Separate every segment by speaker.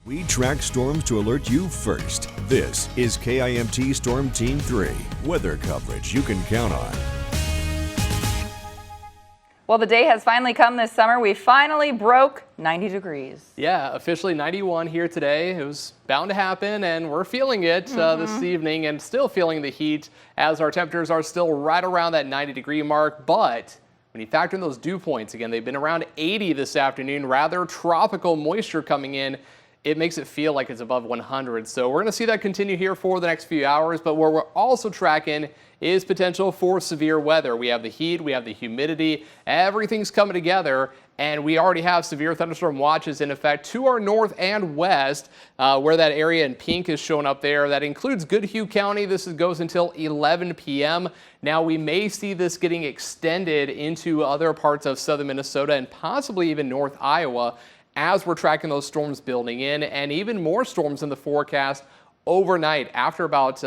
Speaker 1: We track storms to alert you first. This is KIMT Storm Team 3, weather coverage you can count on.
Speaker 2: Well, the day has finally come this summer. We finally broke 90 degrees.
Speaker 3: Yeah, officially 91 here today. It was bound to happen, and we're feeling it this evening and still feeling the heat as our temperatures are still right around that 90-degree mark. But when you factor in those dew points, again, they've been around 80 this afternoon, rather tropical moisture coming in. It makes it feel like it's above 100. So we're going to see that continue here for the next few hours. But where we're also tracking is potential for severe weather. We have the heat, we have the humidity, everything's coming together. And we already have severe thunderstorm watches in effect to our north and west, where that area in pink is shown up there. That includes Goodhue County. This goes until 11 p.m. Now, we may see this getting extended into other parts of southern Minnesota and possibly even north Iowa as we're tracking those storms building in, and even more storms in the forecast overnight after about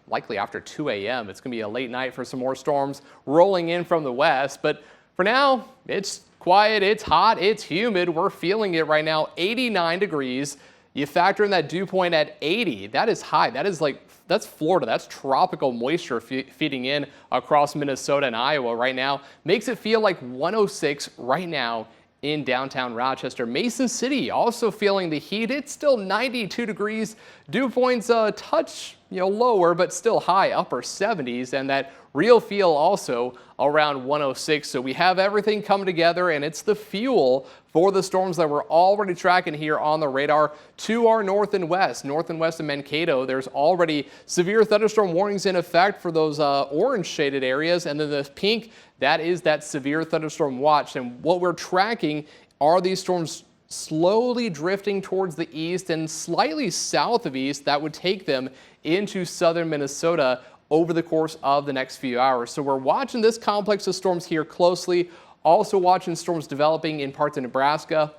Speaker 3: likely after 2 a.m. It's going to be a late night for some more storms rolling in from the west. But for now, it's quiet, it's hot, it's humid. We're feeling it right now, 89 degrees. You factor in that dew point at 80. That is high. That's Florida. That's tropical moisture feeding in across Minnesota and Iowa right now. Makes it feel like 106 right now in downtown Rochester. Mason City also feeling the heat. It's still 92 degrees. Dew points a touch lower, but still high, upper 70s, and that real feel also around 106. So we have everything coming together, and it's the fuel for the storms that we're already tracking here on the radar to our north and west. North and west of Mankato, there's already severe thunderstorm warnings in effect for those orange shaded areas, and then the pink, that is that severe thunderstorm watch. And what we're tracking are these storms slowly drifting towards the east and slightly south of east. That would take them into southern Minnesota over the course of the next few hours. So we're watching this complex of storms here closely, also watching storms developing in parts of Nebraska,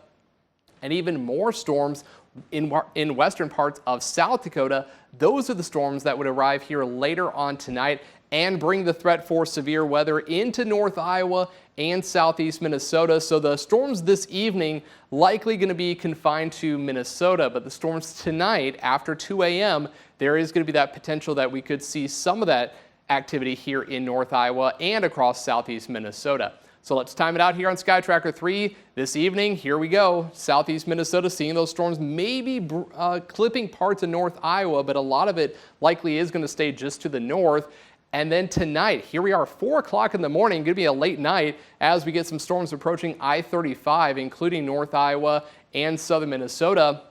Speaker 3: and even more storms in western parts of South Dakota. Those are the storms that would arrive here later on tonight and bring the threat for severe weather into north Iowa and southeast Minnesota. So the storms this evening likely going to be confined to Minnesota, but the storms tonight after 2 a.m., there is going to be that potential that we could see some of that activity here in north Iowa and across southeast Minnesota. So let's time it out here on Sky Tracker 3 this evening. Here we go. Southeast Minnesota seeing those storms maybe clipping parts of north Iowa, but a lot of it likely is going to stay just to the north. And then tonight, here we are, 4 o'clock in the morning, going to be a late night as we get some storms approaching I-35, including north Iowa and southern Minnesota,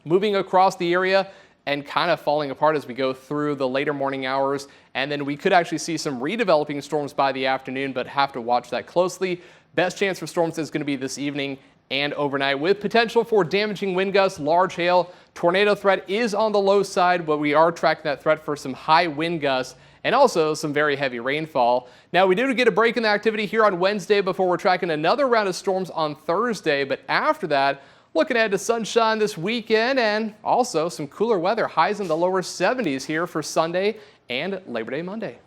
Speaker 3: moving across the area and kind of falling apart as we go through the later morning hours. And then we could actually see some redeveloping storms by the afternoon, but have to watch that closely. Best chance for storms is going to be this evening and overnight, with potential for damaging wind gusts, large hail. Tornado threat is on the low side, but we are tracking that threat for some high wind gusts and also some very heavy rainfall. Now, we do get a break in the activity here on Wednesday before we're tracking another round of storms on Thursday, but after that, looking ahead to sunshine this weekend and also some cooler weather, highs in the lower 70s here for Sunday and Labor Day Monday.